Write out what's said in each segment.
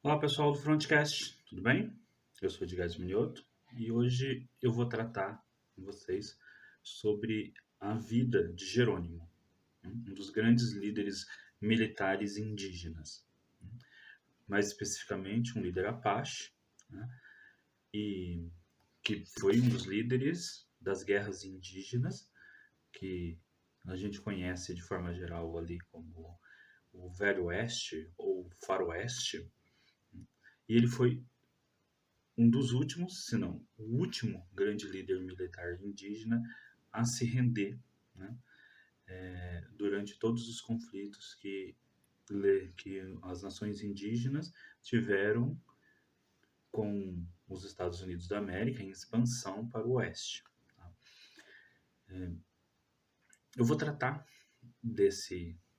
Olá pessoal do Frontcast, tudo bem? Eu sou o Edgar Minhoto e hoje eu vou tratar com vocês sobre a vida de Jerônimo, um dos grandes líderes militares indígenas, mais especificamente um líder Apache, né, e que foi um dos líderes das guerras indígenas, que a gente conhece de forma geral ali como o Velho Oeste ou Faroeste, e ele foi um dos últimos, se não o último grande líder militar indígena a se render, né, durante todos os conflitos que as nações indígenas tiveram com os Estados Unidos da América em expansão para o oeste. Tá? Eu vou tratar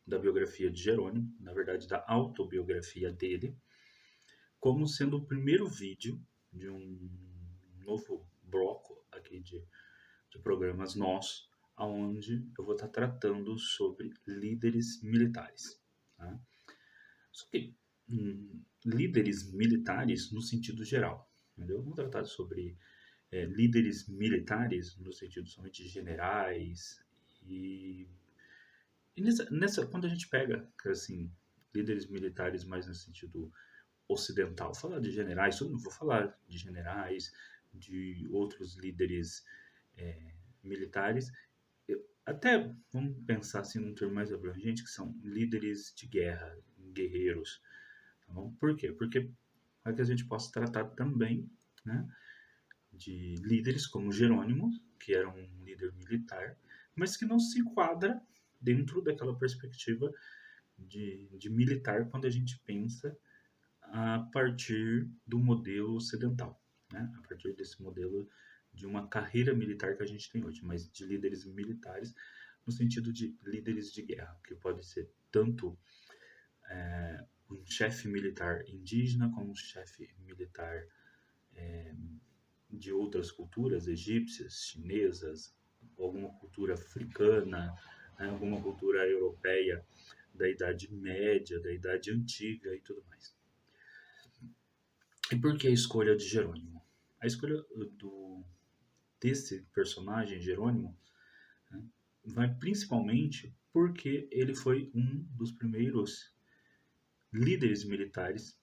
da biografia de Jerônimo, na verdade da autobiografia dele, como sendo o primeiro vídeo de um novo bloco aqui de programas nossos, aonde eu vou estar tratando sobre líderes militares. Tá? Só que líderes militares no sentido geral. Entendeu? Vamos tratar sobre líderes militares no sentido somente de generais e quando a gente pega assim líderes militares mais no sentido ocidental, falar de generais, eu não vou falar de generais, de outros líderes militares. Até vamos pensar assim num termo mais abrangente, que são líderes de guerra, guerreiros. Tá bom? Por quê? Porque para que a gente possa tratar também, né, de líderes como Jerônimo, que era um líder militar, mas que não se enquadra dentro daquela perspectiva de militar quando a gente pensa a partir do modelo ocidental, né? A partir desse modelo de uma carreira militar que a gente tem hoje, mas de líderes militares no sentido de líderes de guerra, que pode ser tanto um chefe militar indígena como um chefe militar de outras culturas, egípcias, chinesas, alguma cultura africana, né, alguma cultura europeia da Idade Média, da Idade Antiga e tudo mais. E por que a escolha de Jerônimo? A escolha desse personagem, Jerônimo, né, vai principalmente porque ele foi um dos primeiros líderes militares,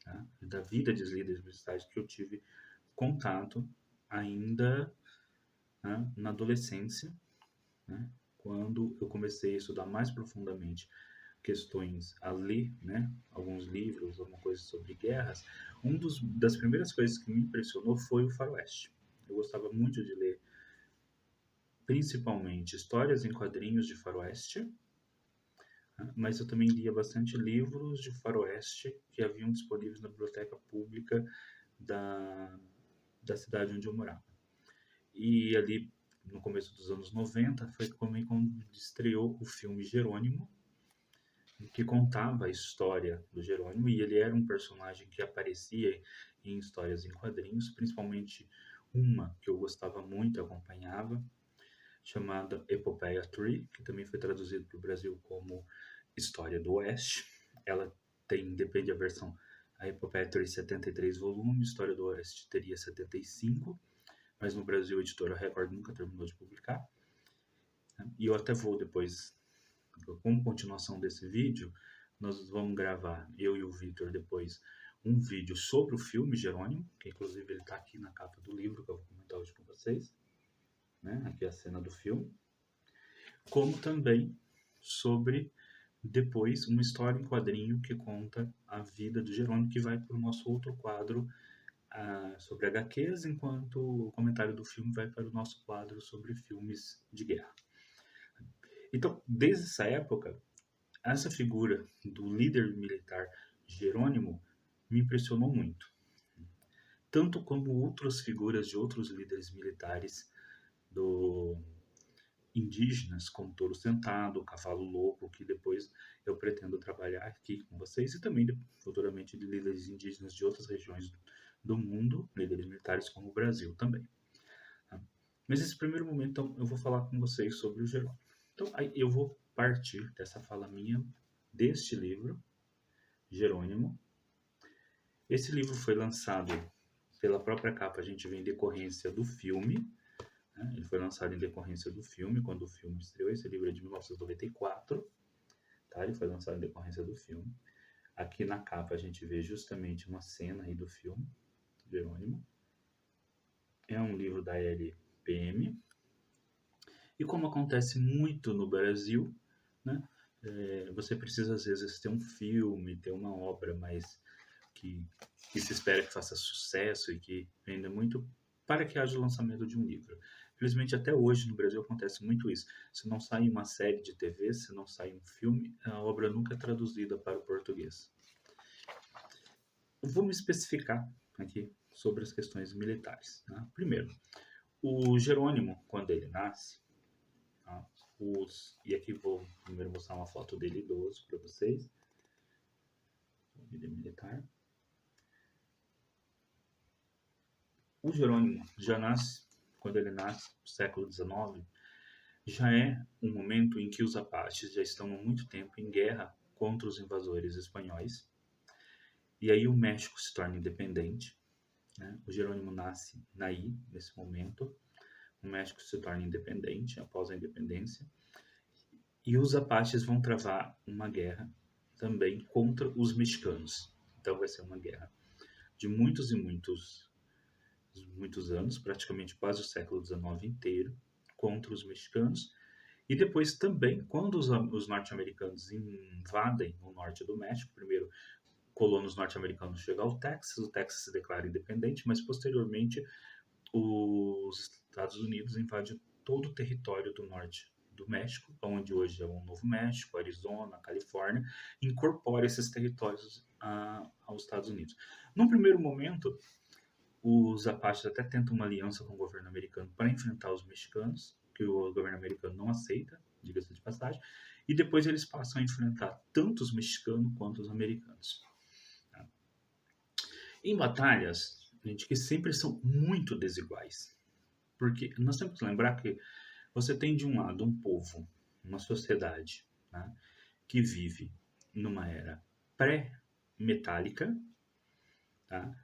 tá, da vida dos líderes militares que eu tive contato ainda, né, na adolescência, né, quando eu comecei a estudar mais profundamente questões a ler, né, alguns livros, alguma coisa sobre guerras, das primeiras coisas que me impressionou foi o Faroeste. Eu gostava muito de ler, principalmente histórias em quadrinhos de Faroeste, né, mas eu também lia bastante livros de Faroeste que haviam disponíveis na biblioteca pública da, da cidade onde eu morava. E ali no começo dos anos 90 foi também quando estreou o filme Jerônimo, que contava a história do Jerônimo, e ele era um personagem que aparecia em histórias em quadrinhos, principalmente uma que eu gostava muito, acompanhava, chamada Epopeia Tree, que também foi traduzido para o Brasil como História do Oeste. Ela tem, depende da versão, a Epopeia Tree 73 volumes, História do Oeste teria 75, mas no Brasil a editora Record nunca terminou de publicar. E eu até vou depois, como continuação desse vídeo, nós vamos gravar, eu e o Victor, depois, um vídeo sobre o filme Jerônimo, que inclusive ele está aqui na capa do livro, que eu vou comentar hoje com vocês, né? Aqui é a cena do filme. Como também sobre, depois, uma história em quadrinho que conta a vida do Jerônimo, que vai para o nosso outro quadro sobre HQs, enquanto o comentário do filme vai para o nosso quadro sobre filmes de guerra. Então, desde essa época, essa figura do líder militar Jerônimo me impressionou muito, tanto como outras figuras de outros líderes militares do indígenas, como Touro Sentado, Cavalo Louco, que depois eu pretendo trabalhar aqui com vocês, e também futuramente de líderes indígenas de outras regiões do mundo, líderes militares como o Brasil também. Tá? Mas nesse primeiro momento, então, eu vou falar com vocês sobre o Jerônimo. Então, aí eu vou partir dessa fala minha, deste livro, Jerônimo, Esse livro foi lançado pela própria capa, a gente vê em decorrência do filme, né? Ele foi lançado em decorrência do filme, quando o filme estreou. Esse livro é de 1994, tá? Ele foi lançado em decorrência do filme. Aqui na capa a gente vê justamente uma cena aí do filme, Jerônimo. É um livro da LPM. E como acontece muito no Brasil, né? Você precisa às vezes ter um filme, ter uma obra mais que se espera que faça sucesso e que venda muito para que haja o lançamento de um livro. Infelizmente, até hoje no Brasil acontece muito isso. Se não sai uma série de TV, se não sai um filme, a obra nunca é traduzida para o português. Vou me especificar aqui sobre as questões militares. Tá? Primeiro, o Jerônimo, quando ele nasce, tá? E aqui vou primeiro mostrar uma foto dele idoso para vocês. Vida militar. O Jerônimo já nasce, quando ele nasce, no século XIX, já é um momento em que os apaches já estão há muito tempo em guerra contra os invasores espanhóis. E aí o México se torna independente. Né? O Jerônimo nasce naí, nesse momento. O México se torna independente após a independência. E os apaches vão travar uma guerra também contra os mexicanos. Então vai ser uma guerra de muitos e muitos anos, praticamente quase o século XIX inteiro, contra os mexicanos. E depois também, quando os norte-americanos invadem o norte do México, primeiro colonos norte-americanos chegam ao Texas, o Texas se declara independente, mas posteriormente os Estados Unidos invadem todo o território do norte do México, onde hoje é o Novo México, Arizona, Califórnia, incorpora esses territórios aos Estados Unidos. Num primeiro momento, os apaches até tentam uma aliança com o governo americano para enfrentar os mexicanos, que o governo americano não aceita, diga-se de passagem, e depois eles passam a enfrentar tanto os mexicanos quanto os americanos. Em batalhas, gente, que sempre são muito desiguais, porque nós temos que lembrar que você tem de um lado um povo, uma sociedade, né, que vive numa era pré-metálica, tá?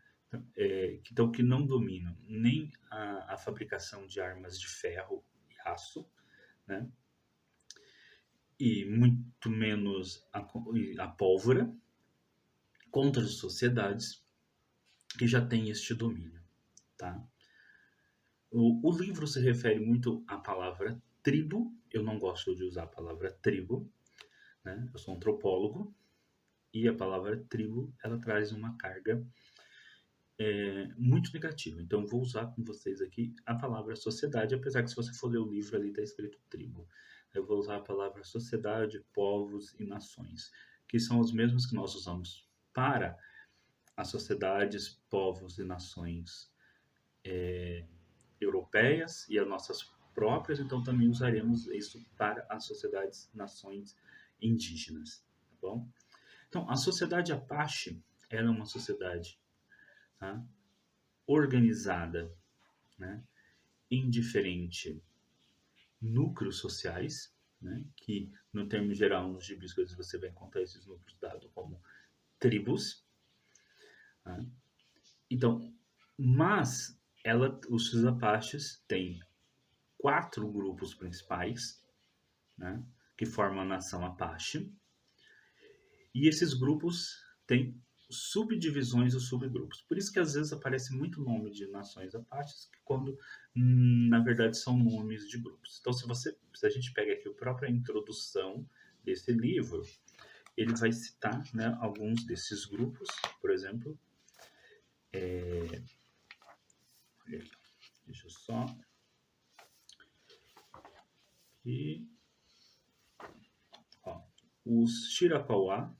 Então, que não dominam nem a fabricação de armas de ferro e aço, né? E muito menos a pólvora, contra as sociedades que já têm este domínio. Tá? O livro se refere muito à palavra tribo. Eu não gosto de usar a palavra tribo, né? Eu sou antropólogo, e a palavra tribo ela traz uma carga muito negativa. Então, vou usar com vocês aqui a palavra sociedade, apesar que se você for ler o livro ali está escrito tribo. Eu vou usar a palavra sociedade, povos e nações, que são os mesmos que nós usamos para as sociedades, povos e nações europeias e as nossas próprias, então também usaremos isso para as sociedades, nações indígenas, tá bom? Então, a sociedade Apache era uma sociedade, tá, organizada, né, em diferentes núcleos sociais, né, que no termo geral nos gibis você vai encontrar esses núcleos dados como tribos. Tá? Então, mas os Apaches têm 4 grupos principais, né, que formam a nação Apache, e esses grupos têm subdivisões ou subgrupos. Por isso que às vezes aparece muito nome de nações Apaches, quando na verdade são nomes de grupos. Então, se a gente pega aqui a própria introdução desse livro, ele vai citar, né, alguns desses grupos, por exemplo. Deixa eu só. E, os Chiracauá,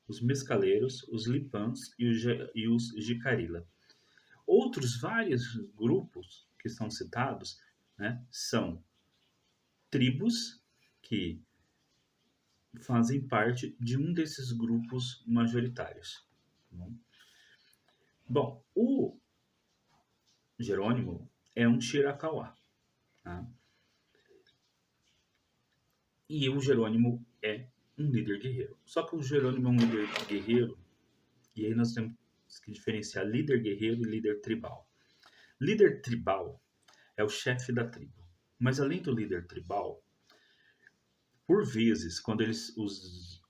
os Mescaleiros, os Lipãs e os Jicarila. Outros vários grupos que são citados, né, são tribos que fazem parte de um desses grupos majoritários. Bom, o Jerônimo é um Chiracauá. Tá? E o Jerônimo é um líder guerreiro. Só que o Jerônimo é um líder guerreiro, e aí nós temos que que diferenciar líder guerreiro e líder tribal. Líder tribal é o chefe da tribo. Mas além do líder tribal, por vezes, quando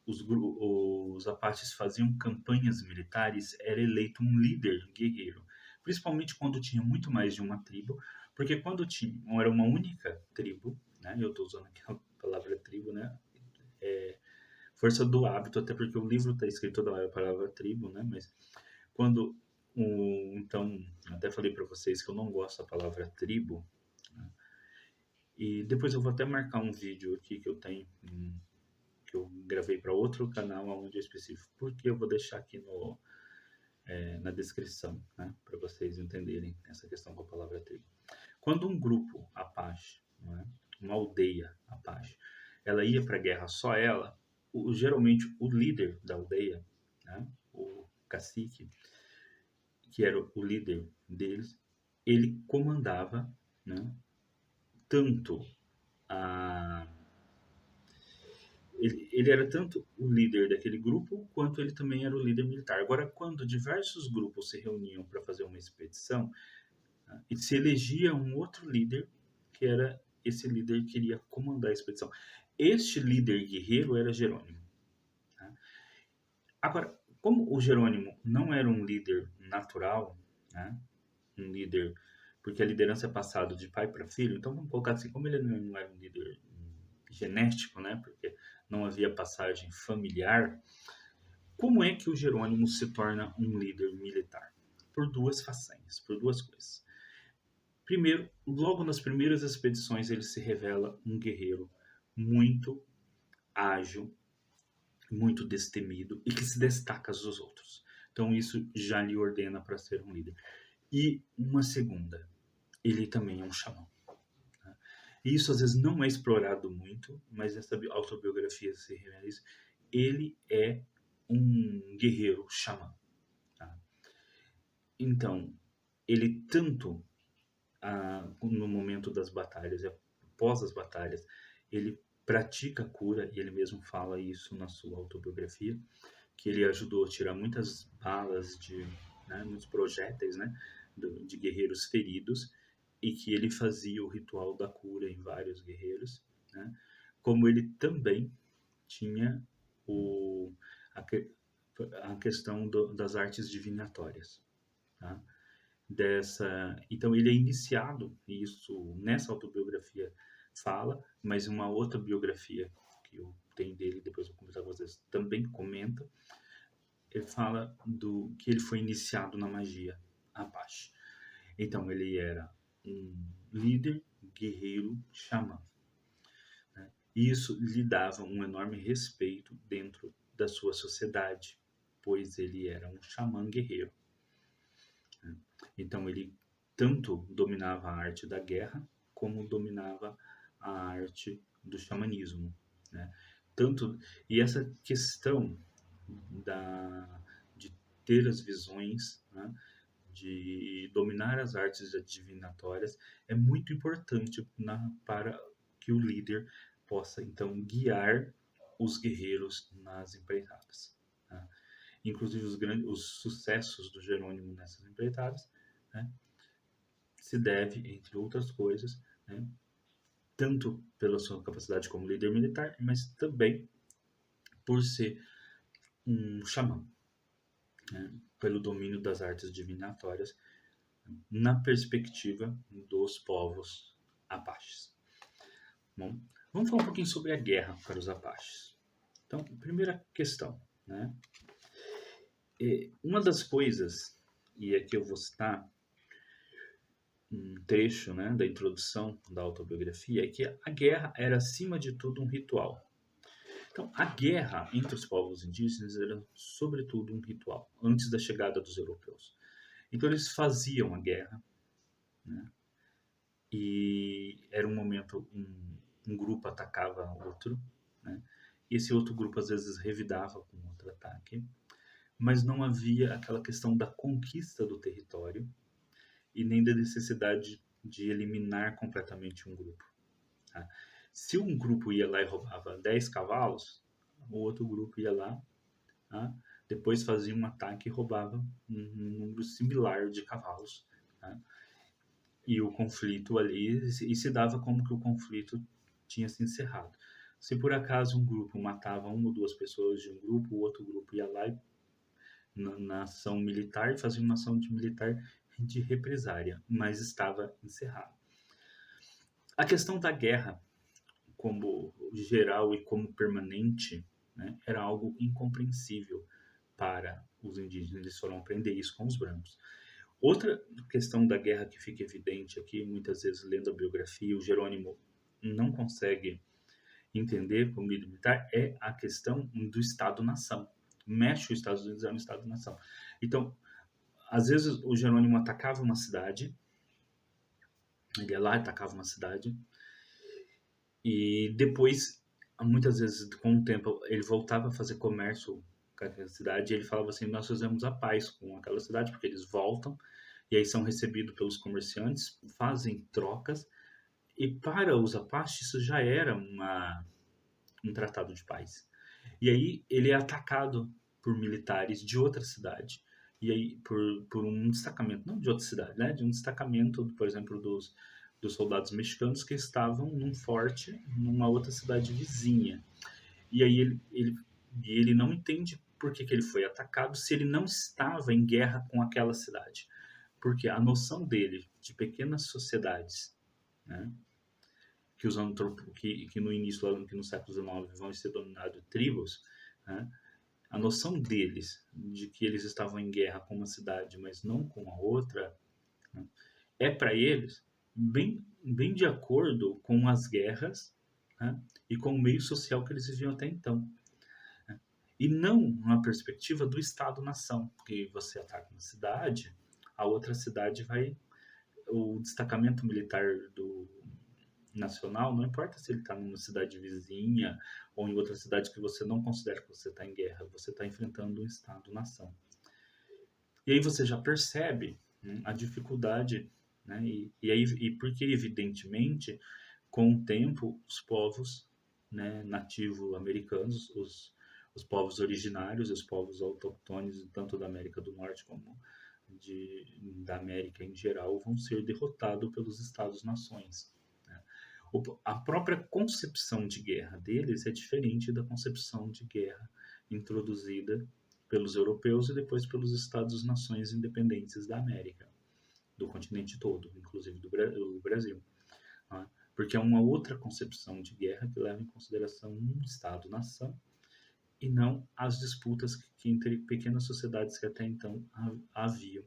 os apaches faziam campanhas militares, era eleito um líder guerreiro. Principalmente quando tinha muito mais de uma tribo, porque quando tinha, era uma única tribo, né? Eu estou usando aqui a palavra tribo, né? Força do hábito, até porque o livro está escrito da palavra tribo, né? Mas quando então, até falei para vocês que eu não gosto da palavra tribo, né? E depois eu vou até marcar um vídeo aqui que eu tenho, que eu gravei para outro canal onde é específico, porque eu vou deixar aqui na descrição, né? Para vocês entenderem essa questão com a palavra tribo. Quando um grupo Apache, né? Uma aldeia Apache, ela ia para a guerra só ela, geralmente o líder da aldeia, né? O cacique, que era o líder deles, ele comandava, né? Tanto a ele era tanto o líder daquele grupo, quanto ele também era o líder militar. Agora, quando diversos grupos se reuniam para fazer uma expedição, né, e se elegia um outro líder, que era esse líder que iria comandar a expedição. Este líder guerreiro era Jerônimo. Tá? Agora, como o Jerônimo não era um líder natural, né, um líder, porque a liderança é passada de pai para filho, então vamos colocar assim, como ele não era um líder genético, né, porque não havia passagem familiar, como é que o Jerônimo se torna um líder militar? Por duas façanhas, por duas coisas. Primeiro, logo nas primeiras expedições, ele se revela um guerreiro muito ágil, muito destemido e que se destaca dos outros. Então isso já lhe ordena para ser um líder. E uma segunda, ele também é um xamã. E isso às vezes não é explorado muito, mas essa autobiografia se realiza. Ele é um guerreiro xamã. Tá? Então, ele tanto no momento das batalhas e após as batalhas, ele pratica a cura, e ele mesmo fala isso na sua autobiografia, que ele ajudou a tirar muitas balas, né, muitos projéteis, né, de guerreiros feridos, e que ele fazia o ritual da cura em vários guerreiros, né, como ele também tinha a questão das artes divinatórias. Tá? Então ele é iniciado, e isso nessa autobiografia fala, mas uma outra biografia que eu tenho dele, depois eu vou comentar com vocês, também comenta, ele fala que ele foi iniciado na magia Apache. Então ele era um líder, guerreiro, xamã. Né? E isso lhe dava um enorme respeito dentro da sua sociedade, pois ele era um xamã guerreiro. Né? Então ele tanto dominava a arte da guerra, como dominava a arte do xamanismo. Né? E essa questão de ter as visões, né, de dominar as artes divinatórias, é muito importante para que o líder possa, então, guiar os guerreiros nas empreitadas. Né? Inclusive, os sucessos do Jerônimo nessas empreitadas, né, se deve, entre outras coisas, né, tanto pela sua capacidade como líder militar, mas também por ser um xamã, né, pelo domínio das artes divinatórias na perspectiva dos povos apaches. Bom, vamos falar um pouquinho sobre a guerra para os apaches. Então, primeira questão, né? Uma das coisas, e aqui eu vou citar um trecho, né, da introdução da autobiografia, é que a guerra era acima de tudo um ritual. Então, a guerra entre os povos indígenas era sobretudo um ritual, antes da chegada dos europeus. Então, eles faziam a guerra, né, e era um momento, um grupo atacava outro, né, e esse outro grupo às vezes revidava com outro ataque, mas não havia aquela questão da conquista do território e nem da necessidade de eliminar completamente um grupo. Tá? Se um grupo ia lá e roubava 10 cavalos, o outro grupo ia lá, tá, depois fazia um ataque e roubava um número similar de cavalos, né? E o conflito ali, e se dava como que o conflito tinha se encerrado. Se por acaso um grupo matava uma ou duas pessoas de um grupo, o outro grupo ia lá e, na ação militar, e fazia uma ação de militar de represária, mas estava encerrado. A questão da guerra como geral e como permanente, né, era algo incompreensível para os indígenas. Eles foram aprender isso com os brancos. Outra questão da guerra que fica evidente aqui, muitas vezes lendo a biografia, o Jerônimo não consegue entender como militar, é a questão do Estado-nação. O México e os Estados Unidos é um Estado-nação. Então, às vezes o Jerônimo atacava uma cidade, ele ia lá e atacava uma cidade, e depois, muitas vezes, com o tempo, ele voltava a fazer comércio com aquela cidade, e ele falava assim, nós fazemos a paz com aquela cidade, porque eles voltam, e aí são recebidos pelos comerciantes, fazem trocas, e para os Apaches isso já era um tratado de paz. E aí ele é atacado por militares de outra cidade, e aí por um destacamento, não de outra cidade, né, de um destacamento, por exemplo, dos soldados mexicanos que estavam num forte numa outra cidade vizinha. E aí ele não entende por que ele foi atacado se ele não estava em guerra com aquela cidade. Porque a noção dele de pequenas sociedades, né, que, que no início, que no século XIX vão ser dominados tribos, né, a noção deles de que eles estavam em guerra com uma cidade, mas não com a outra, né, é para eles bem de acordo com as guerras, né, e com o meio social que eles viviam até então. Né? E não uma perspectiva do Estado-nação, porque você ataca uma cidade, a outra cidade vai... O destacamento militar do nacional, não importa se ele está numa cidade vizinha ou em outra cidade que você não considera que você está em guerra, você está enfrentando um Estado-nação. E aí você já percebe, né, a dificuldade, né, e porque, evidentemente, com o tempo, os povos, né, nativo-americanos, os povos originários, os povos autóctones, tanto da América do Norte como da América em geral, vão ser derrotados pelos Estados-nações. Né? A própria concepção de guerra deles é diferente da concepção de guerra introduzida pelos europeus e depois pelos Estados-nações independentes da América, do continente todo, inclusive do Brasil. Né? Porque é uma outra concepção de guerra que leva em consideração um Estado-nação e não as disputas que entre pequenas sociedades que até então haviam.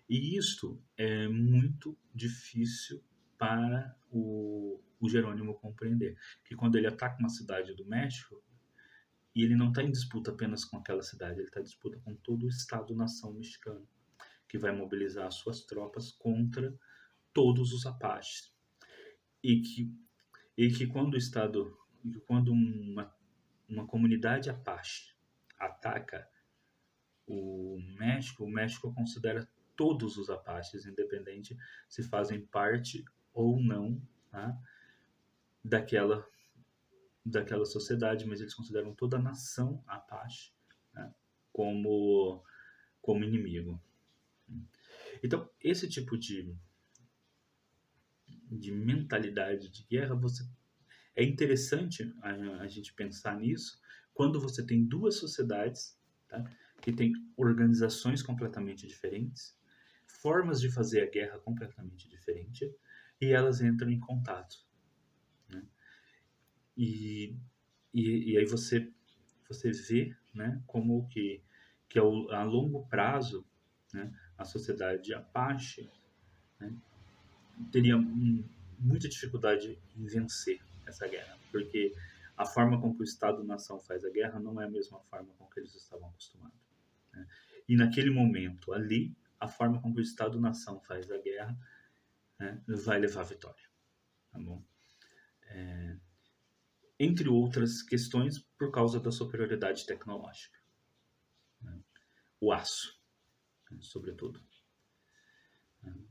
E isto é muito difícil para o Jerônimo compreender, que quando ele ataca uma cidade do México, e ele não está em disputa apenas com aquela cidade, ele está em disputa com todo o Estado-nação mexicano, que vai mobilizar suas tropas contra todos os Apaches. E que quando o Estado, quando uma comunidade Apache ataca o México considera todos os Apaches, independente se fazem parte ou não, tá, daquela sociedade, mas eles consideram toda a nação Apache, né, como inimigo. Então, esse tipo de mentalidade de guerra, é interessante a gente pensar nisso quando você tem duas sociedades, tá, que têm organizações completamente diferentes, formas de fazer a guerra completamente diferentes, e elas entram em contato. Né? E aí você vê, né, como que a longo prazo, né, a sociedade Apache, né, teria muita dificuldade em vencer essa guerra, porque a forma com que o Estado-nação faz a guerra não é a mesma forma com que eles estavam acostumados. Né? E naquele momento ali, a forma com que o Estado-nação faz a guerra, né, vai levar à vitória. Tá bom? Entre outras questões, por causa da superioridade tecnológica. Né? O aço, né, sobretudo.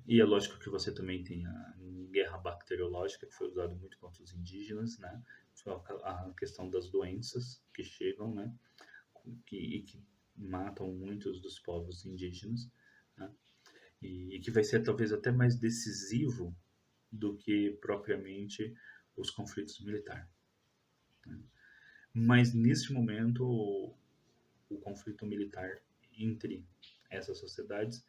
E é lógico que você também tem a guerra bacteriológica, que foi usada muito contra os indígenas, né? A questão das doenças que chegam, né, que matam muitos dos povos indígenas, né? E que vai ser talvez até mais decisivo do que propriamente os conflitos militares. Né? Mas nesse momento o conflito militar entre essas sociedades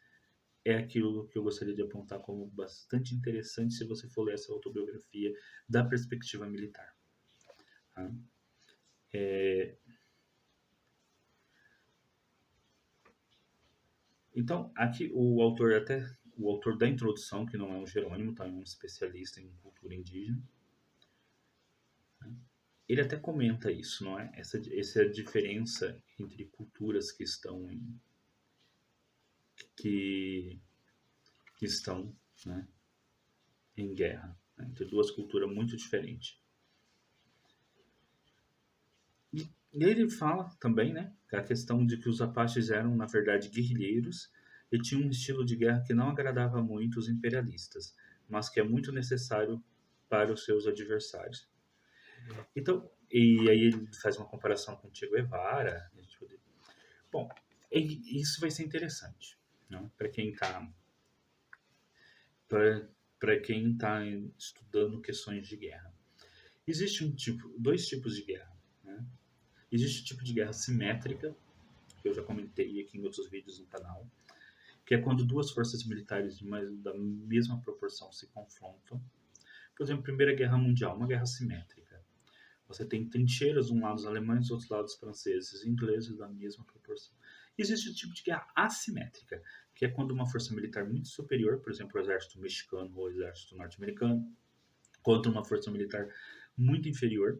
é aquilo que eu gostaria de apontar como bastante interessante se você for ler essa autobiografia da perspectiva militar. Tá? Então, aqui o autor da introdução, que não é um Jerônimo, tá? É um especialista em cultura indígena, né? Ele até comenta isso, não é? Essa diferença entre culturas que, que estão, né, em guerra, né? Entre duas culturas muito diferentes. E ele fala também, né, que a questão de que os apaches eram, na verdade, guerrilheiros e tinham um estilo de guerra que não agradava muito os imperialistas, mas que é muito necessário para os seus adversários. Então, e aí ele faz uma comparação com o Che Guevara. Bom, isso vai ser interessante, né, para quem está para quem está estudando questões de guerra. Existem dois tipos de guerra, né? Existe o tipo de guerra simétrica, que eu já comentei aqui em outros vídeos no canal, que é quando duas forças militares da mesma proporção se confrontam. Por exemplo, Primeira Guerra Mundial, uma guerra simétrica. Você tem trincheiras, um lado os alemães, do outro lado os franceses, ingleses da mesma proporção. Existe o tipo de guerra assimétrica, que é quando uma força militar muito superior, por exemplo, o exército mexicano ou o exército norte-americano, contra uma força militar muito inferior,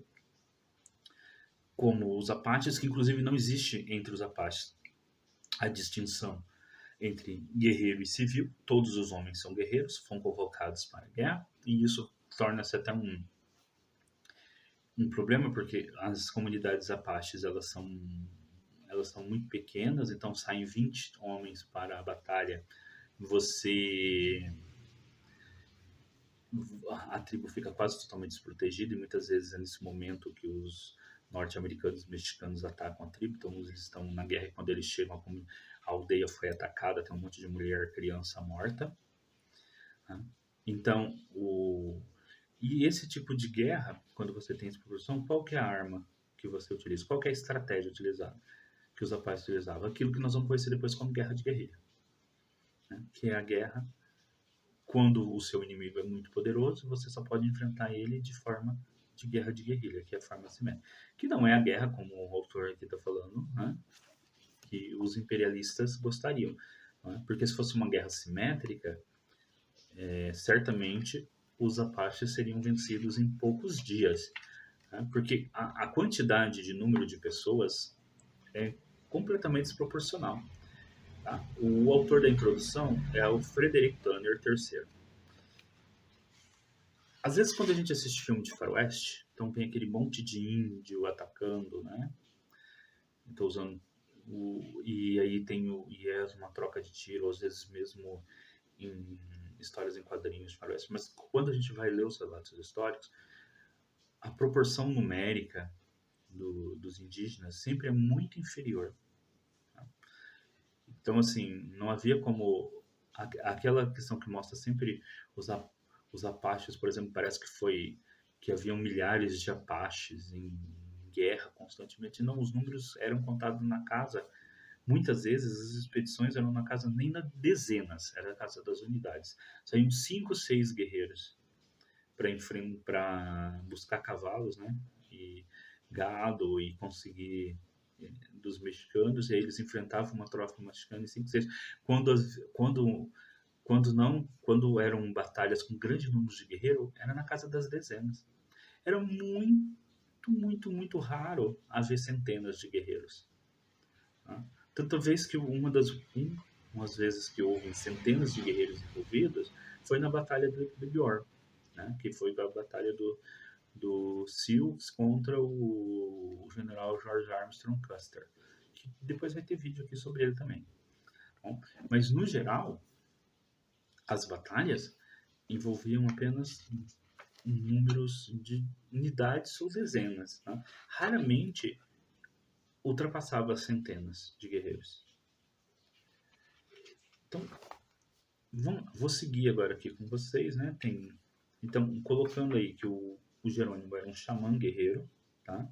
como os apaches, que inclusive não existe entre os apaches a distinção entre guerreiro e civil. Todos os homens são guerreiros, foram convocados para a guerra, e isso torna-se até um problema, porque as comunidades apaches elas são muito pequenas, então saem 20 homens para a batalha, a tribo fica quase totalmente desprotegida, e muitas vezes é nesse momento que os norte-americanos e mexicanos atacam a tribo. Então eles estão na guerra, e quando eles chegam a aldeia foi atacada, tem um monte de mulher, criança morta, né? Então e esse tipo de guerra, quando você tem essa proporção, qual que é a arma que você utiliza? Qual que é a estratégia utilizada? Que os apaches utilizavam? Aquilo que nós vamos conhecer depois como guerra de guerrilha, né? Que é a guerra quando o seu inimigo é muito poderoso, você só pode enfrentar ele de forma de guerra de guerrilha, que é a forma assimétrica. Que não é a guerra, como o autor aqui está falando, né, que os imperialistas gostariam. Né? Porque se fosse uma guerra simétrica, certamente os apaches seriam vencidos em poucos dias. Né? Porque a quantidade de número de pessoas é completamente desproporcional. Tá? O autor da introdução é o Frederick Tanner III. Às vezes, quando a gente assiste filme de faroeste, então tem aquele monte de índio atacando, né? Então, e aí é uma troca de tiro, às vezes mesmo em histórias em quadrinhos de faroeste. Mas quando a gente vai ler os relatos históricos, a proporção numérica dos indígenas sempre é muito inferior. Tá? Então, assim, não havia como aquela questão que mostra sempre os apaches, por exemplo, parece que haviam milhares de apaches em guerra constantemente. Não, os números eram contados na casa. Muitas vezes as expedições eram na casa nem na dezenas, era a casa das unidades. Saíam 5, 6 guerreiros para buscar cavalos, né? E gado, e conseguir dos mexicanos, e aí eles enfrentavam uma tropa mexicana em 5, 6. Quando eram batalhas com grande número de guerreiros, era na casa das dezenas. Era muito, muito, muito raro haver centenas de guerreiros. Tá? Tanta vez que umas vezes que houve centenas de guerreiros envolvidos foi na Batalha de Bjorn, né? Que foi a batalha do Sioux contra o general George Armstrong Custer, que depois vai ter vídeo aqui sobre ele também. Bom, mas no geral, as batalhas envolviam apenas números de unidades ou dezenas. Tá? Raramente ultrapassava centenas de guerreiros. Então, vou seguir agora aqui com vocês, né? Então, colocando aí que o Jerônimo era um xamã guerreiro, tá?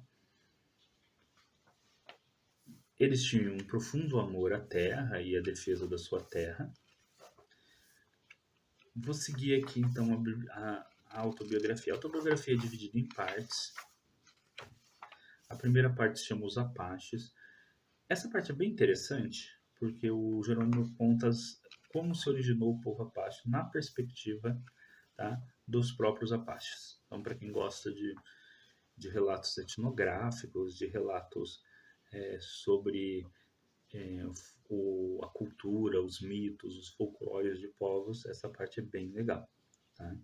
Eles tinham um profundo amor à terra e à defesa da sua terra. Vou seguir aqui, então, a autobiografia. A autobiografia é dividida em partes. A primeira parte se chama Os Apaches. Essa parte é bem interessante, porque o Jerônimo conta como se originou o povo Apache na perspectiva, tá, dos próprios Apaches. Então, para quem gosta de relatos etnográficos, de relatos sobre a cultura, os mitos, os folclores de povos, essa parte é bem legal. Tá?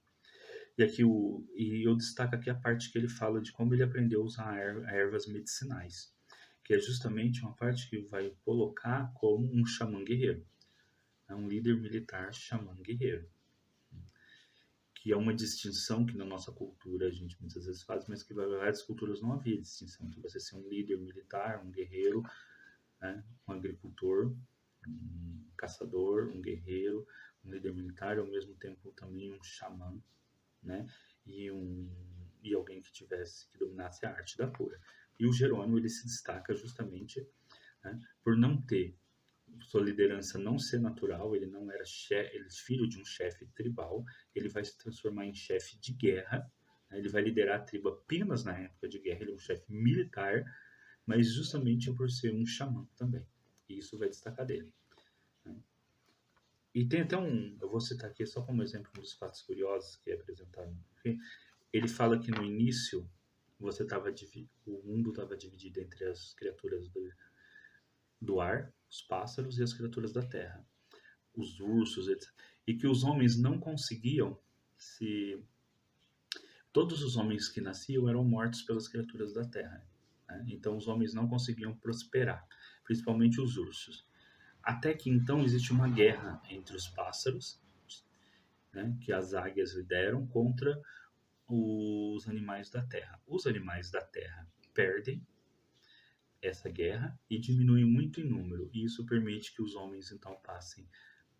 E eu destaco aqui a parte que ele fala de como ele aprendeu a usar ervas medicinais, que é justamente uma parte que vai colocar como um xamã guerreiro, né? Um líder militar xamã guerreiro, que é uma distinção que na nossa cultura a gente muitas vezes faz, mas que em várias culturas não havia distinção entre você ser um líder militar, um guerreiro, né? Um agricultor, um caçador, um guerreiro, um líder militar, e ao mesmo tempo também um xamã, né? E alguém que dominasse a arte da cura. E o Jerônimo ele se destaca justamente, né, por não ter sua liderança não ser natural, ele não era ele é filho de um chefe tribal, ele vai se transformar em chefe de guerra, né, ele vai liderar a tribo apenas na época de guerra, ele é um chefe militar, mas justamente por ser um xamã também. E isso vai destacar dele. Né? E tem até eu vou citar aqui só como exemplo um dos fatos curiosos que é apresentado. Ele fala que no início o mundo estava dividido entre as criaturas do ar, os pássaros, e as criaturas da terra, os ursos, etc. E que os homens não conseguiam se. Todos os homens que nasciam eram mortos pelas criaturas da terra. Né? Então os homens não conseguiam prosperar, principalmente os ursos. Até que então existe uma guerra entre os pássaros, né, que as águias lideram, contra os animais da terra. Os animais da terra perdem essa guerra e diminuem muito em número, e isso permite que os homens então passem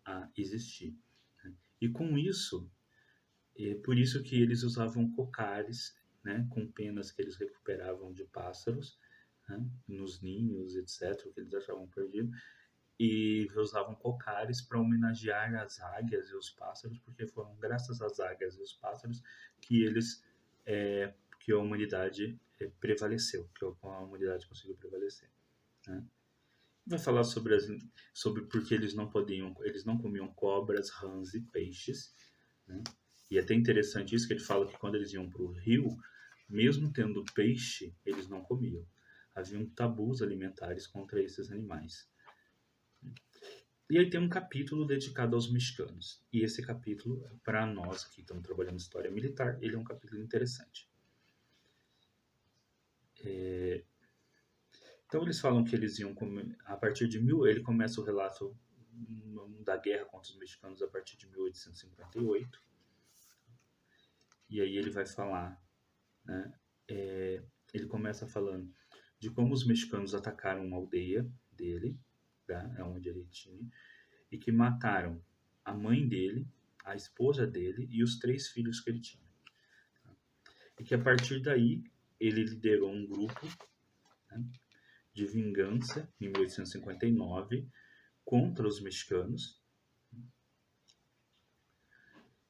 a existir. Né? E com isso, é por isso que eles usavam cocares, né, com penas que eles recuperavam de pássaros, né, nos ninhos, etc., que eles achavam perdido, e usavam cocares para homenagear as águias e os pássaros, porque foram graças às águias e os pássaros que que a humanidade prevaleceu, que a humanidade conseguiu prevalecer. Né? Vai falar sobre porque eles não comiam cobras, rãs e peixes. Né? E é até interessante isso que ele fala que quando eles iam para o rio, mesmo tendo peixe, eles não comiam. Haviam tabus alimentares contra esses animais. E aí tem um capítulo dedicado aos mexicanos. E esse capítulo, para nós que estamos trabalhando história militar, ele é um capítulo interessante. Então eles falam que eles iam a partir de ele começa o relato da guerra contra os mexicanos a partir de 1858. E aí ele vai falar, né? Ele começa falando de como os mexicanos atacaram uma aldeia dele, tá? Onde ele tinha, e que mataram a mãe dele, a esposa dele e os 3 filhos que ele tinha. E que a partir daí ele liderou um grupo, né, de vingança em 1859 contra os mexicanos.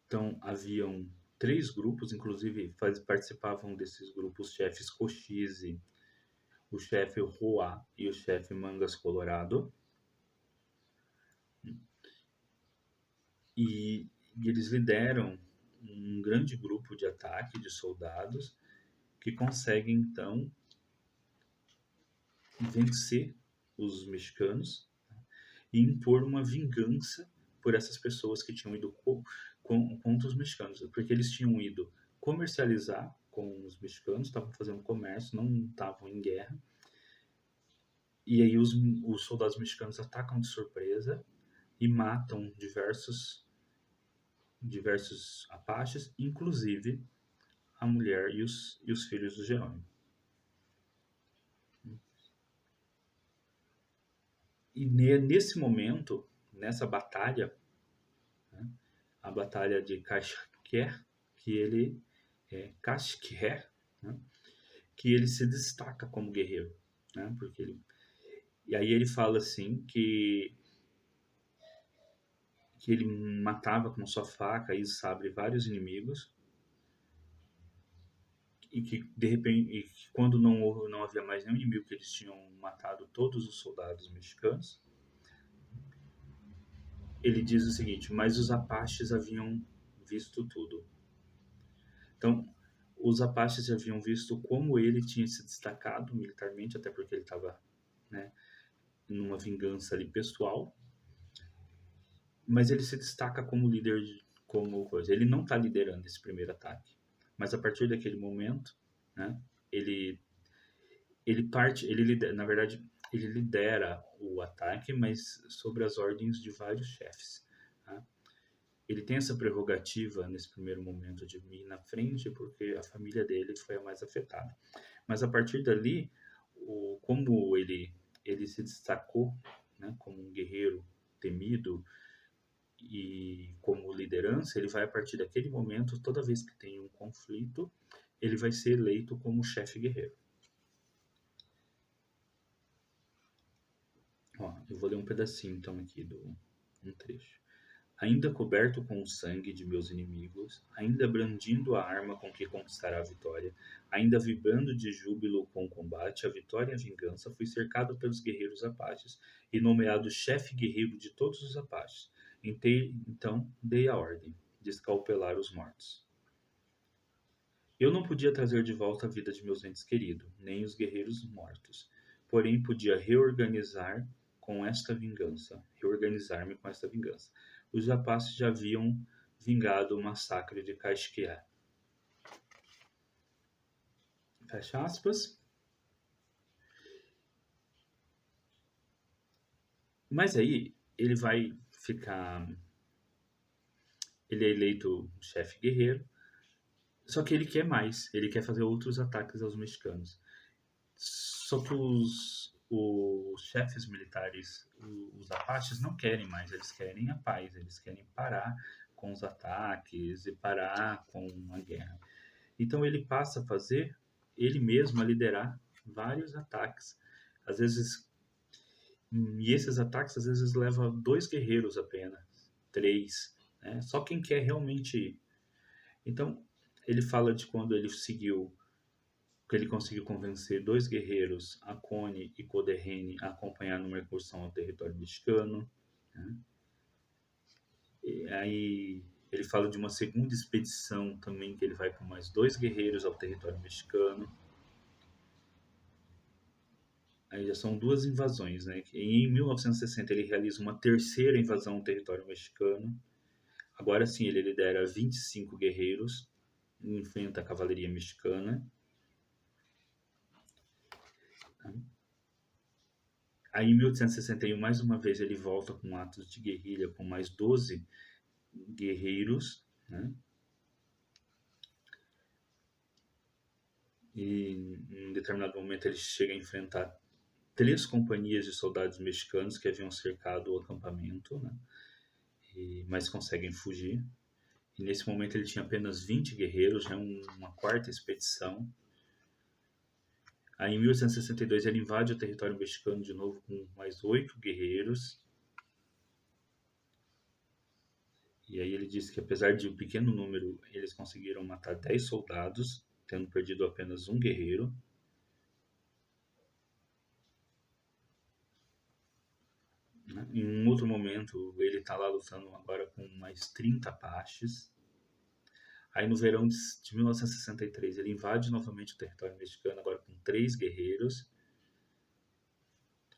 Então haviam 3 grupos, inclusive participavam desses grupos chefes Cochise, o chefe Roa e o chefe Mangas Colorado. E eles lideram um grande grupo de ataque de soldados que conseguem então vencer os mexicanos, tá? E impor uma vingança por essas pessoas que tinham ido contra os mexicanos, porque eles tinham ido comercializar com os mexicanos, estavam fazendo comércio, não estavam em guerra. E aí os soldados mexicanos atacam de surpresa e matam diversos apaches, inclusive a mulher e os filhos do Jerônimo. E nesse momento, nessa batalha, né, a batalha de Kashkir, Kashkir, né, que ele se destaca como guerreiro, né, e aí ele fala assim que ele matava com sua faca e sabre vários inimigos e que de repente, e que quando não havia mais nenhum inimigo, que eles tinham matado todos os soldados mexicanos. Ele diz o seguinte: mas os Apaches haviam visto tudo. Então, os Apaches haviam visto como ele tinha se destacado militarmente, até porque ele estava, né, numa vingança ali pessoal, mas ele se destaca como líder, como coisa. Ele não está liderando esse primeiro ataque, mas a partir daquele momento, né, ele na verdade, ele lidera o ataque, mas sobre as ordens de vários chefes. Tá? Ele tem essa prerrogativa nesse primeiro momento de ir na frente, porque a família dele foi a mais afetada. Mas a partir dali, como ele se destacou, né, como um guerreiro temido e como liderança, ele vai, a partir daquele momento, toda vez que tem um conflito, ele vai ser eleito como chefe guerreiro. Ó, eu vou ler um pedacinho então aqui um trecho. Ainda coberto com o sangue de meus inimigos, ainda brandindo a arma com que conquistará a vitória, ainda vibrando de júbilo com o combate, a vitória e a vingança, fui cercado pelos guerreiros apaches e nomeado chefe guerreiro de todos os apaches. Então dei a ordem de escalpelar os mortos. Eu não podia trazer de volta a vida de meus entes queridos, nem os guerreiros mortos. Porém, podia reorganizar-me com esta vingança. Os Apaches já haviam vingado o massacre de Kashkia. Fecha aspas. Mas aí ele vai ficar. Ele é eleito chefe guerreiro. Só que ele quer mais. Ele quer fazer outros ataques aos mexicanos. Só que os chefes militares, os Apaches, não querem mais. Eles querem a paz. Eles querem parar com os ataques e parar com a guerra. Então ele passa a fazer, ele mesmo, a liderar vários ataques. Às vezes, e esses ataques às vezes levam 2 guerreiros apenas, 3, né? Só quem quer realmente ir. Então ele fala de quando ele que ele conseguiu convencer 2 guerreiros, Acone e Coderrene, a acompanhar numa incursão ao território mexicano. Né? E aí ele fala de uma segunda expedição também, que ele vai com mais 2 guerreiros ao território mexicano. Aí já são 2 invasões, né? Em 1960 ele realiza uma terceira invasão ao território mexicano. Agora sim ele lidera 25 guerreiros e enfrenta a cavalaria mexicana. Aí em 1861, mais uma vez, ele volta com atos de guerrilha com mais 12 guerreiros, né? E em um determinado momento ele chega a enfrentar 3 companhias de soldados mexicanos que haviam cercado o acampamento, né? Mas conseguem fugir. E nesse momento ele tinha apenas 20 guerreiros, já uma quarta expedição. Aí em 1862 ele invade o território mexicano de novo com mais 8 guerreiros. E aí ele disse que apesar de um pequeno número, eles conseguiram matar 10 soldados, tendo perdido apenas um guerreiro. Em um outro momento, ele está lá lutando agora com mais 30 Apaches. Aí no verão de 1963, ele invade novamente o território mexicano, agora com 3 guerreiros,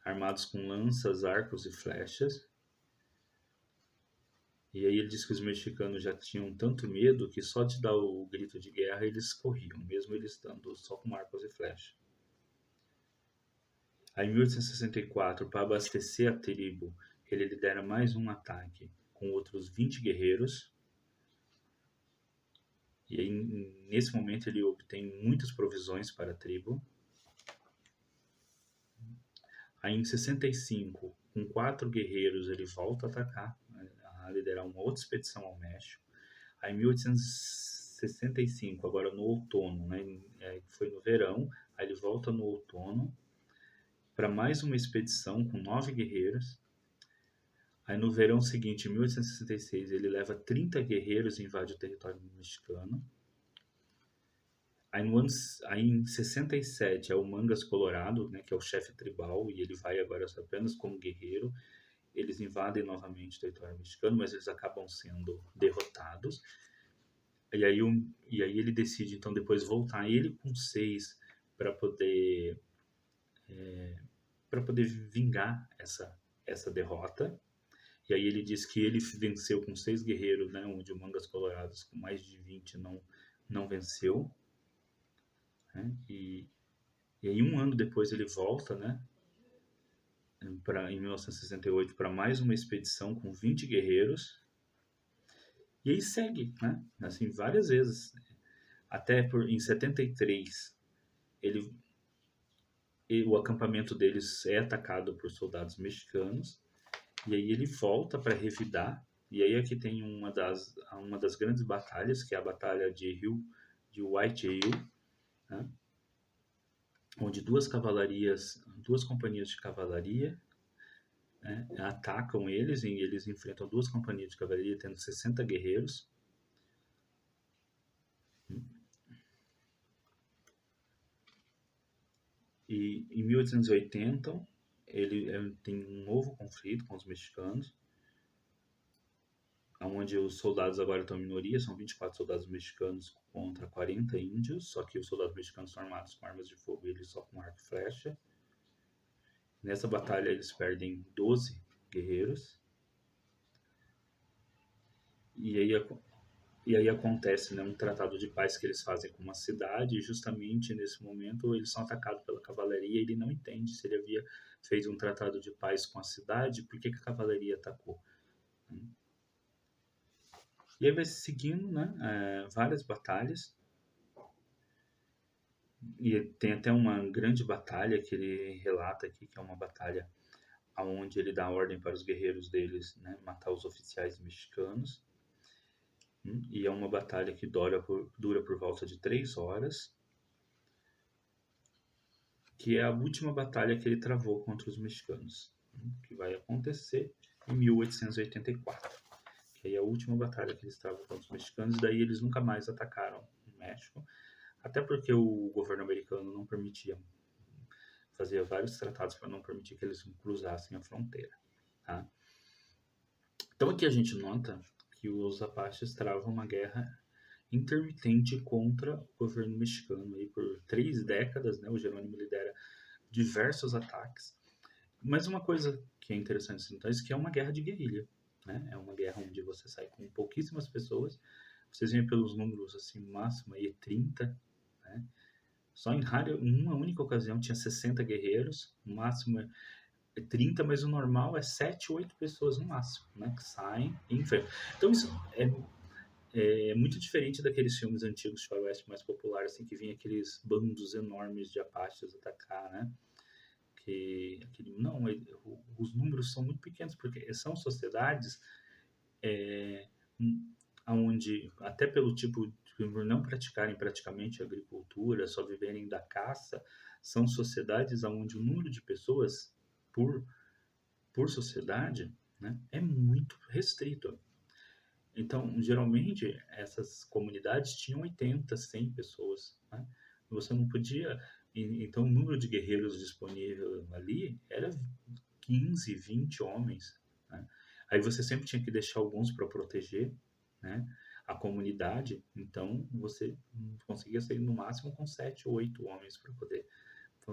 armados com lanças, arcos e flechas. E aí ele diz que os mexicanos já tinham tanto medo que só de dar o grito de guerra eles corriam, mesmo eles estando só com arcos e flechas. Aí em 1864, para abastecer a tribo, ele lidera mais um ataque com outros 20 guerreiros. E aí, nesse momento ele obtém muitas provisões para a tribo. Aí em 65, com 4 guerreiros, ele volta a atacar, né, a liderar uma outra expedição ao México. Aí em 1865, agora no outono, né, foi no verão, aí ele volta no outono para mais uma expedição com 9 guerreiros. Aí no verão seguinte, em 1866, ele leva 30 guerreiros e invade o território mexicano. Aí, aí em 67 é o Mangas Colorado, né, que é o chefe tribal, e ele vai agora apenas como guerreiro. Eles invadem novamente o território mexicano, mas eles acabam sendo derrotados. E aí ele decide, então, depois voltar ele com 6 para poder vingar essa derrota. E aí ele diz que ele venceu com 6 guerreiros, né, onde o Mangas Colorados com mais de 20 não venceu. Né? E aí um ano depois ele volta, né, em 1968 para mais uma expedição com 20 guerreiros. E aí segue, né, assim, várias vezes. Até em 73 o acampamento deles é atacado por soldados mexicanos. E aí ele volta para revidar. E aí aqui tem uma das grandes batalhas, que é a batalha de White Hill, né? Onde duas companhias de cavalaria, né, atacam eles, e eles enfrentam 2 companhias de cavalaria, tendo 60 guerreiros. E em 1880 ele tem um novo conflito com os mexicanos, onde os soldados agora estão em minoria, são 24 soldados mexicanos contra 40 índios, só que os soldados mexicanos são armados com armas de fogo e eles só com arco e flecha. Nessa batalha eles perdem 12 guerreiros. E aí acontece, né, um tratado de paz que eles fazem com uma cidade, e justamente nesse momento eles são atacados pela cavalaria, e ele não entende se ele havia feito um tratado de paz com a cidade, por que a cavalaria atacou. E aí vai seguindo, né, várias batalhas. E tem até uma grande batalha que ele relata aqui, que é uma batalha onde ele dá ordem para os guerreiros deles, né, matar os oficiais mexicanos. E é uma batalha que dura por volta de 3 horas, que é a última batalha que ele travou contra os mexicanos, que vai acontecer em 1884. Que aí é a última batalha que eles travam contra os mexicanos, daí eles nunca mais atacaram o México, até porque o governo americano não permitia, fazia vários tratados para não permitir que eles cruzassem a fronteira. Tá? Então aqui a gente nota que os apaches travam uma guerra intermitente contra o governo mexicano aí por 3 décadas, né? O Jerônimo lidera diversos ataques. Mas uma coisa que é interessante então é que é uma guerra de guerrilha, né? É uma guerra onde você sai com pouquíssimas pessoas. Vocês veem pelos números assim, o máximo aí é 30, né? Só em uma única ocasião tinha 60 guerreiros, o máximo é 30, mas o normal é 7, 8 pessoas no máximo, né? Que saem e enfrentam. Então isso é muito diferente daqueles filmes antigos de faroeste mais populares, assim, que vinha aqueles bandos enormes de apaches atacar, né? Não, os números são muito pequenos, porque são sociedades onde, até pelo tipo, por não praticarem praticamente agricultura, só viverem da caça, são sociedades onde o número de pessoas por sociedade, né, é muito restrito. Então, geralmente, essas comunidades tinham 80, 100 pessoas. Né? Você não podia... Então, o número de guerreiros disponível ali era 15, 20 homens. Né? Aí você sempre tinha que deixar alguns para proteger, né, a comunidade. Então, você conseguia sair no máximo com 7 ou 8 homens para poder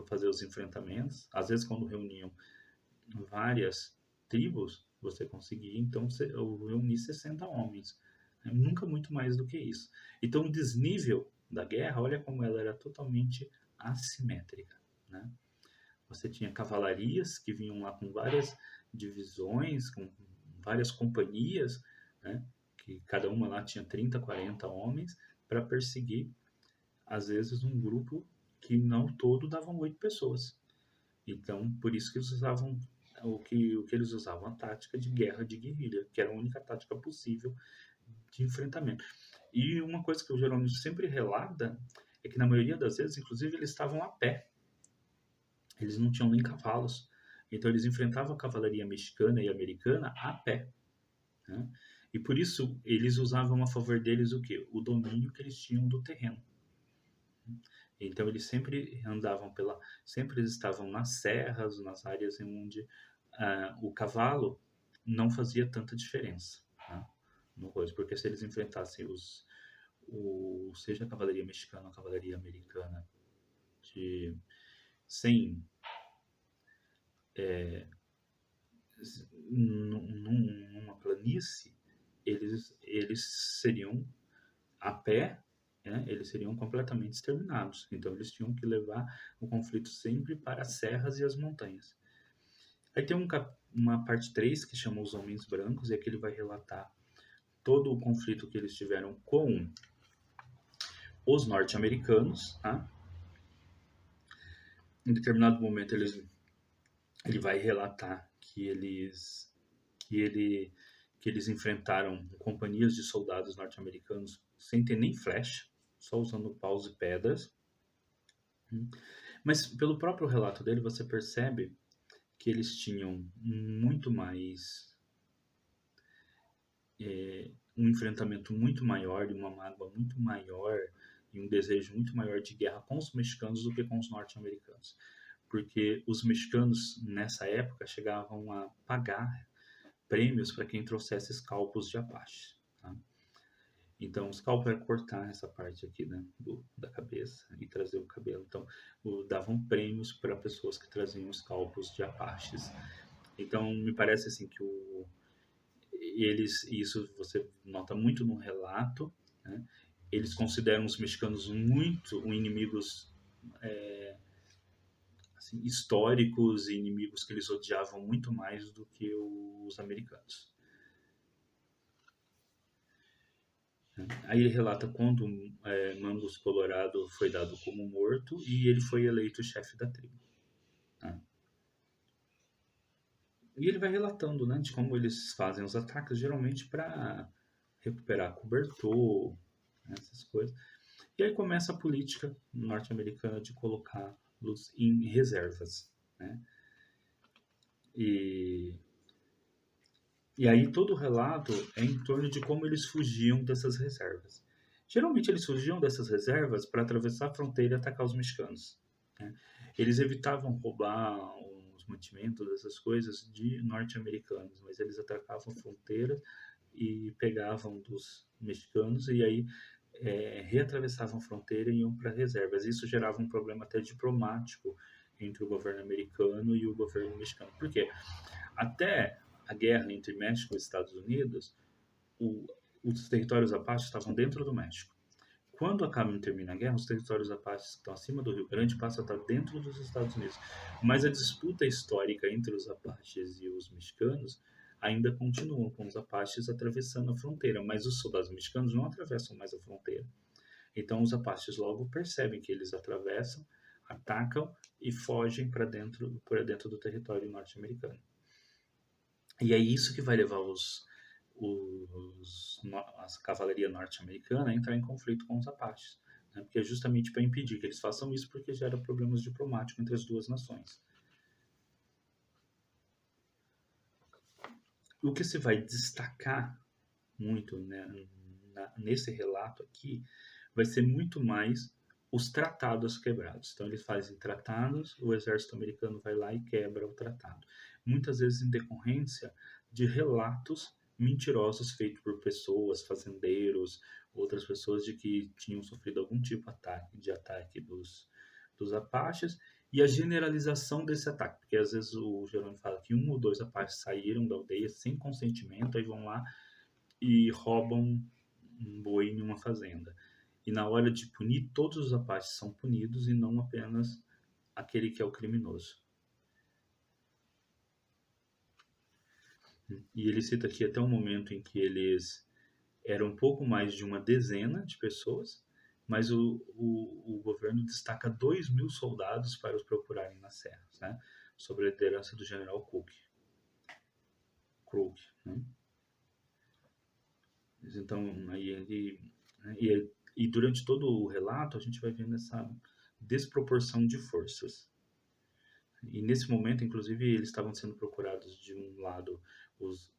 fazer os enfrentamentos. Às vezes, quando reuniam várias tribos, você conseguia, então, reunir 60 homens. Nunca muito mais do que isso. Então, o desnível da guerra, olha como ela era totalmente assimétrica. Né? Você tinha cavalarias que vinham lá com várias divisões, com várias companhias, né? Que cada uma lá tinha 30, 40 homens, para perseguir, às vezes, um grupo que não todo davam 8 pessoas. Então, por isso que eles usavam o que eles usavam, a tática de guerra de guerrilha, que era a única tática possível de enfrentamento. E uma coisa que o Jerônimo sempre relata é que na maioria das vezes, inclusive, eles estavam a pé. Eles não tinham nem cavalos. Então eles enfrentavam a cavalaria mexicana e americana a pé, né? E por isso eles usavam a favor deles o quê? O domínio que eles tinham do terreno. Então eles sempre andavam sempre eles estavam nas serras, nas áreas em onde o cavalo não fazia tanta diferença, né, no rosto, porque se eles enfrentassem seja a cavalaria mexicana ou a cavalaria americana de sem numa planície, eles seriam a pé, né, eles seriam completamente exterminados. Então eles tinham que levar o conflito sempre para as serras e as montanhas. Aí tem uma parte 3 que chama Os Homens Brancos, e aqui ele vai relatar todo o conflito que eles tiveram com os norte-americanos. Tá? Em determinado momento ele vai relatar que eles enfrentaram companhias de soldados norte-americanos sem ter nem flecha, só usando paus e pedras. Mas pelo próprio relato dele você percebe que eles tinham muito mais um enfrentamento muito maior, uma mágoa muito maior e um desejo muito maior de guerra com os mexicanos do que com os norte-americanos. Porque os mexicanos, nessa época, chegavam a pagar prêmios para quem trouxesse escalpos de Apache. Tá? Então, o scalpo é cortar essa parte aqui, né, da cabeça e trazer o cabelo. Então, davam prêmios para pessoas que traziam escalpos de Apaches. Então, me parece assim que isso você nota muito no relato, né? Eles consideram os mexicanos muito inimigos assim, históricos e inimigos que eles odiavam muito mais do que os americanos. Aí ele relata quando Mangos Colorado foi dado como morto e ele foi eleito chefe da tribo. Né? E ele vai relatando, né, de como eles fazem os ataques, geralmente para recuperar cobertor, né, essas coisas. E aí começa a política norte-americana de colocá-los em reservas. Né? E aí todo o relato é em torno de como eles fugiam dessas reservas. Geralmente eles fugiam dessas reservas para atravessar a fronteira e atacar os mexicanos. Né? Eles evitavam roubar os mantimentos, essas coisas de norte-americanos, mas eles atacavam a fronteira e pegavam dos mexicanos e aí reatravessavam a fronteira e iam para reservas. Isso gerava um problema até diplomático entre o governo americano e o governo mexicano. Por quê? Até a guerra entre México e Estados Unidos, os territórios apaches estavam dentro do México. Quando acaba e termina a guerra, os territórios apaches que estão acima do Rio Grande passam a estar dentro dos Estados Unidos. Mas a disputa histórica entre os apaches e os mexicanos ainda continua, com os apaches atravessando a fronteira, mas os soldados mexicanos não atravessam mais a fronteira. Então os apaches logo percebem que eles atravessam, atacam e fogem para dentro do território norte-americano. E é isso que vai levar a cavalaria norte-americana a entrar em conflito com os apaches, né? Porque é justamente para impedir que eles façam isso, porque gera problemas diplomáticos entre as duas nações. O que se vai destacar muito, né, nesse relato aqui vai ser muito mais os tratados quebrados. Então eles fazem tratados, o exército americano vai lá e quebra o tratado. Muitas vezes em decorrência de relatos mentirosos feitos por pessoas, fazendeiros, outras pessoas de que tinham sofrido algum tipo de ataque dos apaches, e a generalização desse ataque, porque às vezes o Jerônimo fala que 1 ou 2 apaches saíram da aldeia sem consentimento, aí vão lá e roubam um boi em uma fazenda. E na hora de punir, todos os apaches são punidos e não apenas aquele que é o criminoso. E ele cita aqui até um momento em que eles eram um pouco mais de uma dezena de pessoas mas o governo destaca 2.000 soldados para os procurarem nas serras, né? Sob a liderança do general Crook, né? Então, aí ele, né, e durante todo o relato a gente vai vendo essa desproporção de forças. E nesse momento, inclusive, eles estavam sendo procurados de um lado.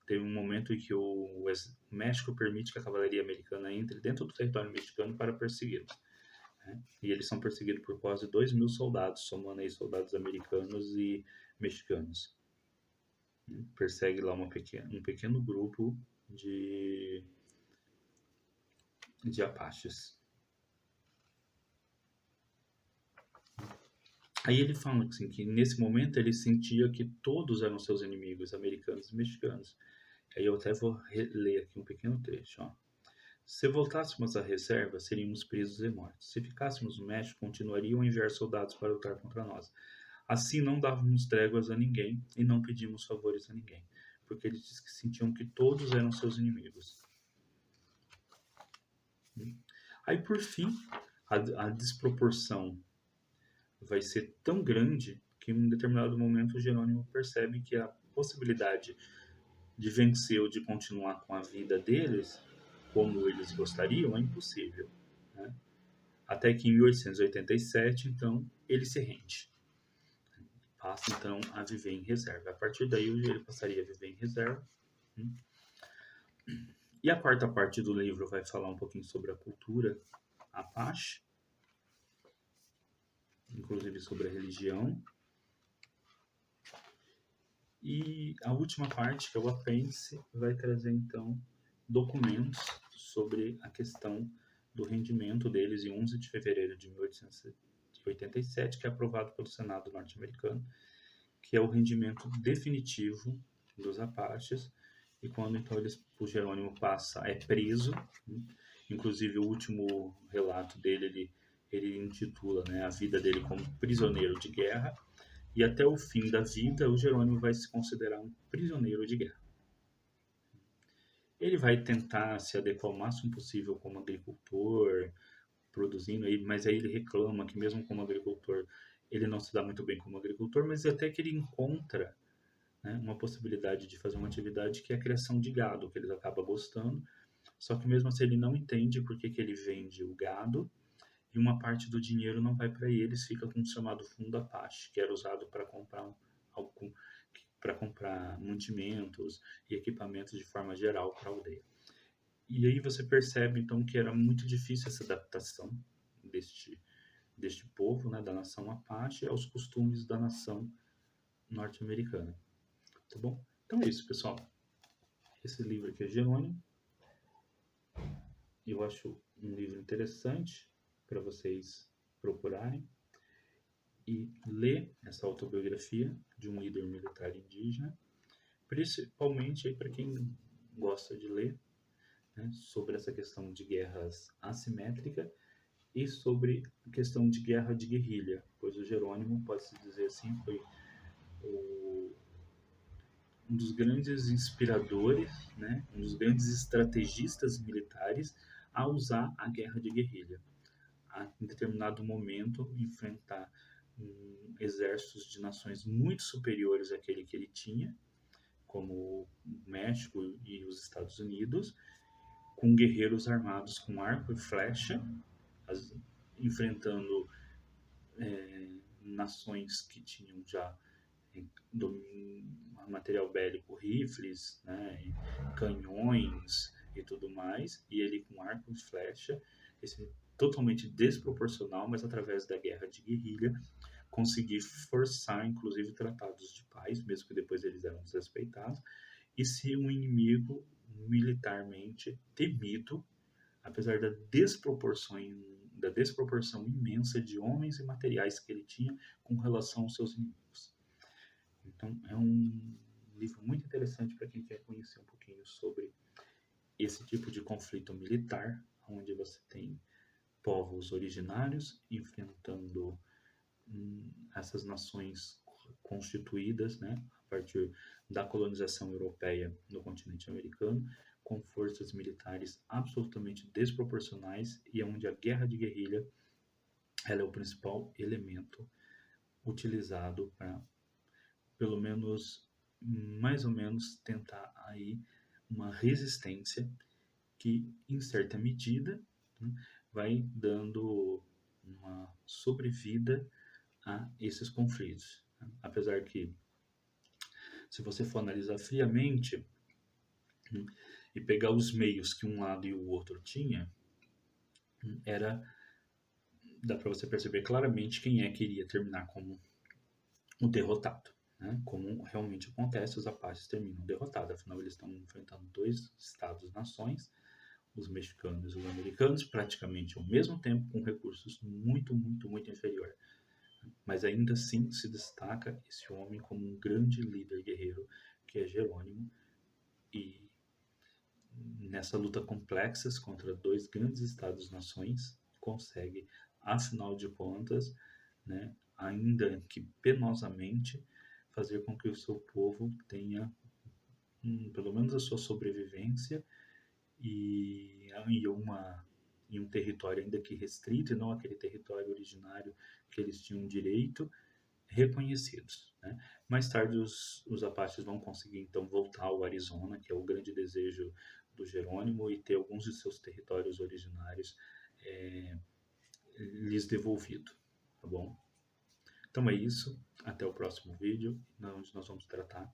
Teve um momento em que o México permite que a cavalaria americana entre dentro do território mexicano para persegui-los. Né? E eles são perseguidos por quase 2.000 soldados, somando aí soldados americanos e mexicanos. Persegue lá um pequeno grupo de Apaches. Aí ele fala assim, que nesse momento ele sentia que todos eram seus inimigos, americanos e mexicanos. Aí eu até vou ler aqui um pequeno trecho. Ó. Se voltássemos à reserva, seríamos presos e mortos. Se ficássemos no México, continuariam a enviar soldados para lutar contra nós. Assim não dávamos tréguas a ninguém e não pedimos favores a ninguém, porque eles diz que sentiam que todos eram seus inimigos. Aí, por fim, a desproporção vai ser tão grande que em um determinado momento o Jerônimo percebe que a possibilidade de vencer ou de continuar com a vida deles como eles gostariam é impossível. Né? Até que em 1887, então, ele se rende. Passa, então, a viver em reserva. A partir daí, ele passaria a viver em reserva. E a quarta parte do livro vai falar um pouquinho sobre a cultura Apache, inclusive sobre a religião. E a última parte, que é o apêndice, vai trazer, então, documentos sobre a questão do rendimento deles em 11 de fevereiro de 1887, que é aprovado pelo Senado norte-americano, que é o rendimento definitivo dos Apaches, e quando então o Jerônimo é preso, né? Inclusive o último relato dele, ele intitula, né, a vida dele como prisioneiro de guerra, e até o fim da vida o Jerônimo vai se considerar um prisioneiro de guerra. Ele vai tentar se adequar o máximo possível como agricultor, produzindo, mas aí ele reclama que mesmo como agricultor ele não se dá muito bem como agricultor, mas até que ele encontra, né, uma possibilidade de fazer uma atividade que é a criação de gado, que ele acaba gostando, só que mesmo assim ele não entende por que ele vende o gado, e uma parte do dinheiro não vai para eles, fica com o chamado fundo Apache, que era usado para comprar mantimentos e equipamentos de forma geral para a aldeia. E aí você percebe então que era muito difícil essa adaptação deste povo, né, da nação Apache, aos costumes da nação norte-americana. Tá bom? Então é isso, pessoal. Esse livro aqui é Jerônimo. Eu acho um livro interessante para vocês procurarem e ler essa autobiografia de um líder militar indígena, principalmente para quem gosta de ler, né, sobre essa questão de guerras assimétricas e sobre a questão de guerra de guerrilha, pois o Jerônimo, pode-se dizer assim, foi um dos grandes inspiradores, né, um dos grandes estrategistas militares a usar a guerra de guerrilha. A, em determinado momento, enfrentar exércitos de nações muito superiores àquele que ele tinha, como o México e os Estados Unidos, com guerreiros armados com arco e flecha, enfrentando nações que tinham já do material bélico, rifles, né, canhões e tudo mais, e ele com arco e flecha, esse totalmente desproporcional, mas através da guerra de guerrilha conseguir forçar, inclusive, tratados de paz, mesmo que depois eles eram desrespeitados, e ser um inimigo militarmente temido, apesar da desproporção imensa de homens e materiais que ele tinha com relação aos seus inimigos. Então, é um livro muito interessante para quem quer conhecer um pouquinho sobre esse tipo de conflito militar, onde você tem povos originários enfrentando essas nações constituídas, né, a partir da colonização europeia no continente americano, com forças militares absolutamente desproporcionais e onde a guerra de guerrilha ela é o principal elemento utilizado para, pelo menos, mais ou menos, tentar aí uma resistência que, em certa medida, né, vai dando uma sobrevida a esses conflitos. Apesar que, se você for analisar friamente, né, e pegar os meios que um lado e o outro tinha, dá para você perceber claramente quem é que iria terminar como o derrotado. Né? Como realmente acontece, os Apaches terminam derrotados, afinal eles estão enfrentando dois estados-nações, os mexicanos e os americanos, praticamente ao mesmo tempo, com recursos muito, muito, muito inferior. Mas ainda assim se destaca esse homem como um grande líder guerreiro, que é Jerônimo, e nessa luta complexa contra dois grandes estados-nações, consegue, afinal de contas, né, ainda que penosamente, fazer com que o seu povo tenha pelo menos a sua sobrevivência e um território ainda que restrito, e não aquele território originário que eles tinham direito, reconhecidos. Né? Mais tarde, os Apaches vão conseguir, então, voltar ao Arizona, que é o grande desejo do Jerônimo, e ter alguns de seus territórios originários lhes devolvido. Tá bom? Então é isso. Até o próximo vídeo, onde nós vamos tratar,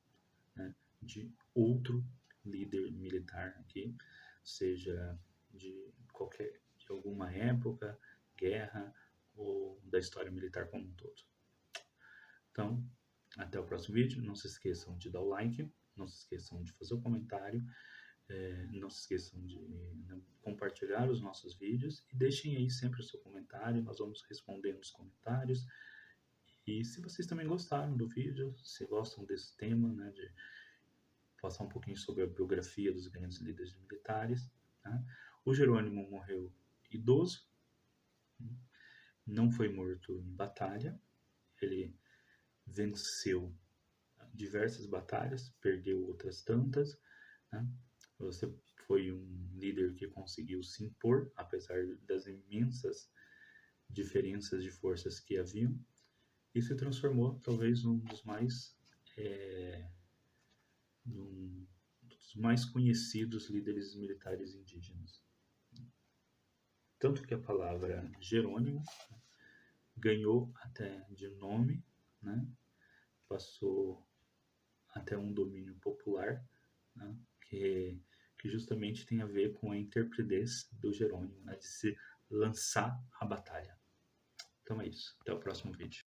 né, de outro líder militar aqui, seja de alguma época, guerra ou da história militar como um todo. Então, até o próximo vídeo. Não se esqueçam de dar o like, não se esqueçam de fazer o comentário, não se esqueçam de, né, compartilhar os nossos vídeos e deixem aí sempre o seu comentário, nós vamos responder nos comentários. E se vocês também gostaram do vídeo, se gostam desse tema, né, de passar um pouquinho sobre a biografia dos grandes líderes militares, tá? O Jerônimo morreu idoso, não foi morto em batalha, ele venceu diversas batalhas, perdeu outras tantas, né? Você foi um líder que conseguiu se impor, apesar das imensas diferenças de forças que haviam, e se transformou talvez num dos mais conhecidos líderes militares indígenas. Tanto que a palavra Jerônimo ganhou até de nome, né? Passou até um domínio popular, né? que justamente tem a ver com a intrepidez do Jerônimo, né? De se lançar à batalha. Então é isso. Até o próximo vídeo.